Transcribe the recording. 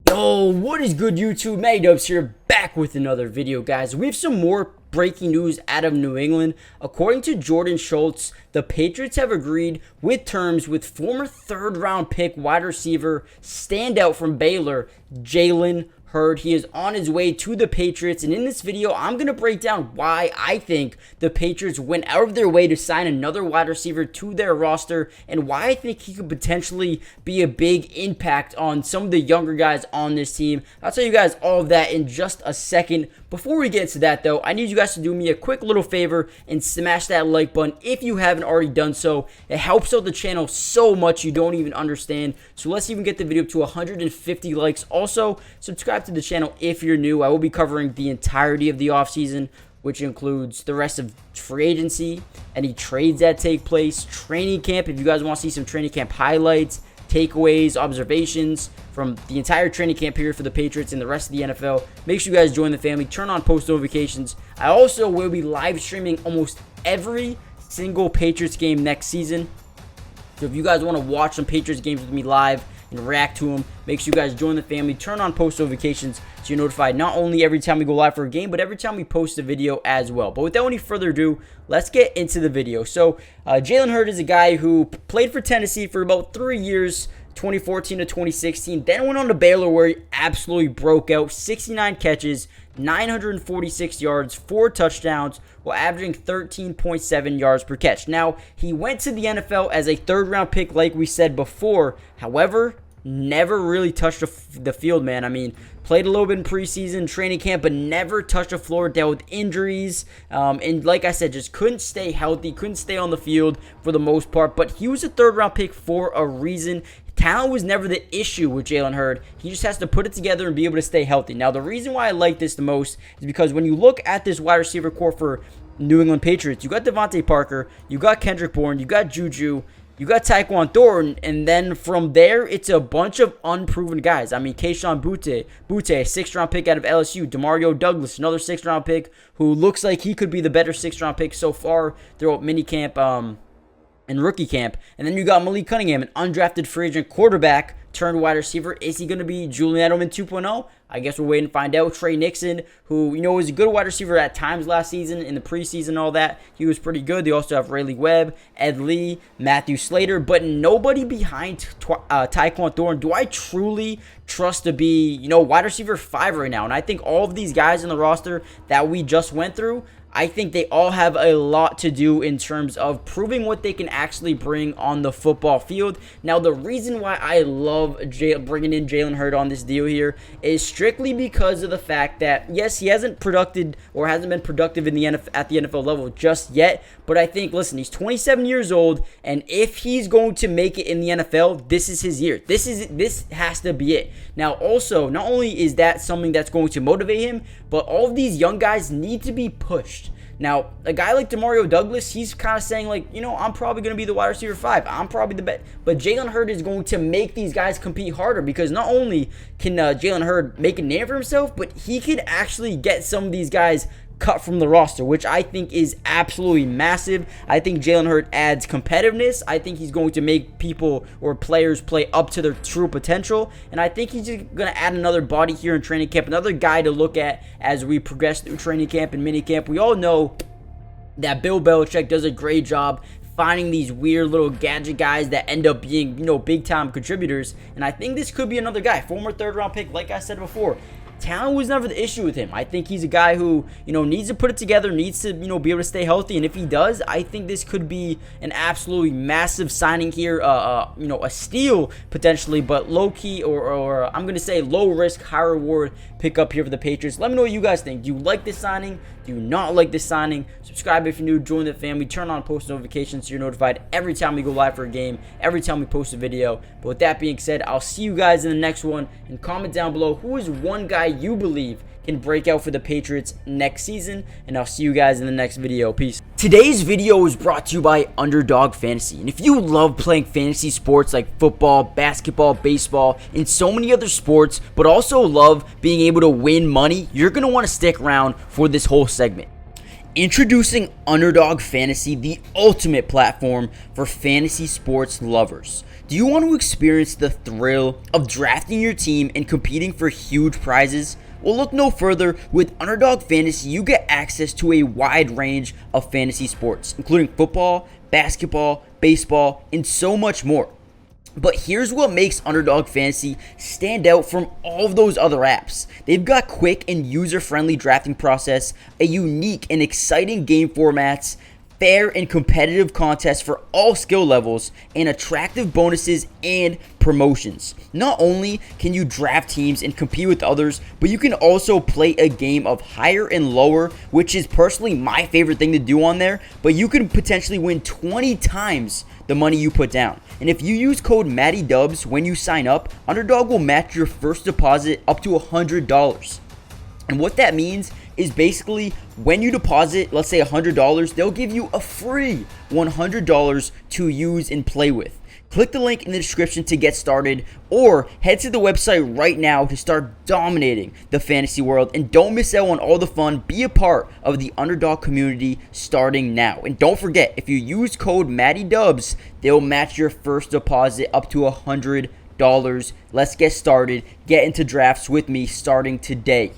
Yo, what is good, YouTube? Matty Dubs here, back with another video, guys. We have some more breaking news out of New England. According to Jordan Schultz, the Patriots have agreed with terms with former third-round pick wide receiver standout from Baylor, Jalen Hurd. He is on his way to the Patriots, and in this video, I'm going to break down why I think the Patriots went out of their way to sign another wide receiver to their roster, and why I think he could potentially be a big impact on some of the younger guys on this team. I'll tell you guys all of that in just a second. Before we get into that, though, I need you guys to do me a quick little favor and smash that like button if you haven't already done so. It helps out the channel so much you don't even understand. So let's even get the video up to 150 likes. Also, subscribe to the channel if you're new. I will be covering the entirety of the offseason, which includes the rest of free agency, any trades that take place, training camp. If you guys want to see some training camp highlights, takeaways, observations from the entire training camp period for the Patriots and the rest of the NFL, make sure you guys join the family. Turn on post notifications. I also will be live streaming almost every single Patriots game next season. So if you guys want to watch some Patriots games with me live and react to them, make sure you guys join the family. Turn on post notifications so you're notified not only every time we go live for a game, but every time we post a video as well. But without any further ado, let's get into the video. So Jalen Hurd is a guy who played for Tennessee for about 3 years, 2014 to 2016, then went on to Baylor where he absolutely broke out. 69 catches, 946 yards, 4 touchdowns, while averaging 13.7 yards per catch. Now, he went to the NFL as a third-round pick, like we said before. However, never really touched the field, man. I mean, played a little bit in preseason, training camp, but never touched the floor, dealt with injuries, and like I said, just couldn't stay healthy, couldn't stay on the field for the most part. But he was a third-round pick for a reason. Talent was never the issue with Jalen Hurd. He just has to put it together and be able to stay healthy. Now, the reason why I like this the most is because when you look at this wide receiver core for New England Patriots, you got Devontae Parker, you got Kendrick Bourne, you got Juju, you got Tyquan Thornton, and then from there, it's a bunch of unproven guys. I mean, Kayshon Boutte, a 6th-round pick out of LSU. Demario Douglas, another 6th-round pick who looks like he could be the better 6th-round pick so far throughout minicamp and rookie camp. And then you got Malik Cunningham, an undrafted free agent quarterback turned wide receiver. Is he going to be Julian Edelman 2.0? I guess we're waiting to find out. Trey Nixon, who, was a good wide receiver at times last season, in the preseason and all that. He was pretty good. They also have Rayleigh Webb, Ed Lee, Matthew Slater, but nobody behind Tyquan Thornton do I truly trust to be, wide receiver 5 right now. And I think all of these guys in the roster that we just went through, I think they all have a lot to do in terms of proving what they can actually bring on the football field. Now, the reason why I love bringing in Jalen Hurd on this deal here is strictly because of the fact that, yes, he hasn't been productive in the at the NFL level just yet, but I think, listen, he's 27 years old, and if he's going to make it in the NFL, this is his year. This has to be it. Now, also, not only is that something that's going to motivate him, but all of these young guys need to be pushed. Now, a guy like Demario Douglas, he's kind of saying, like, I'm probably going to be the wide receiver 5. I'm probably the best. But Jalen Hurd is going to make these guys compete harder, because not only can Jalen Hurd make a name for himself, but he can actually get some of these guys cut from the roster, which I think is absolutely massive. I think Jalen Hurd adds competitiveness. I think he's going to make people or players play up to their true potential, and I think he's just going to add another body here in training camp, another guy to look at as we progress through training camp and minicamp. We all know that Bill Belichick does a great job finding these weird little gadget guys that end up being, big-time contributors, and I think this could be another guy, former third-round pick, like I said before. Talent was never the issue with him. I think he's a guy who, needs to put it together, needs to, be able to stay healthy. And if he does, I think this could be an absolutely massive signing here. A steal potentially, but low key or I'm going to say low risk, high reward pickup here for the Patriots. Let me know what you guys think. Do you like this signing? Do you not like this signing? Subscribe if you're new. Join the family. Turn on post notifications so you're notified every time we go live for a game, every time we post a video. But with that being said, I'll see you guys in the next one. And comment down below who is one guy you believe can break out for the Patriots next season, and I'll see you guys in the next video. Peace. Today's video is brought to you by Underdog Fantasy, and if you love playing fantasy sports like football, basketball, baseball, and so many other sports, but also love being able to win money, you're going to want to stick around for this whole segment. Introducing Underdog Fantasy, the ultimate platform for fantasy sports lovers. Do you want to experience the thrill of drafting your team and competing for huge prizes? Well, look no further. With Underdog Fantasy, you get access to a wide range of fantasy sports, including football, basketball, baseball, and so much more. But here's what makes Underdog Fantasy stand out from all of those other apps. They've got quick and user-friendly drafting process, a unique and exciting game formats, fair and competitive contests for all skill levels, and attractive bonuses and promotions. Not only can you draft teams and compete with others, but you can also play a game of higher and lower, which is personally my favorite thing to do on there, but you can potentially win 20 times the money you put down. And if you use code MattyDubs when you sign up, Underdog will match your first deposit up to $100. And what that means is basically when you deposit, let's say $100, they'll give you a free $100 to use and play with. Click the link in the description to get started, or head to the website right now to start dominating the fantasy world. And don't miss out on all the fun. Be a part of the Underdog community starting now. And don't forget, if you use code MattyDubs, they'll match your first deposit up to $100. Let's get started. Get into drafts with me starting today.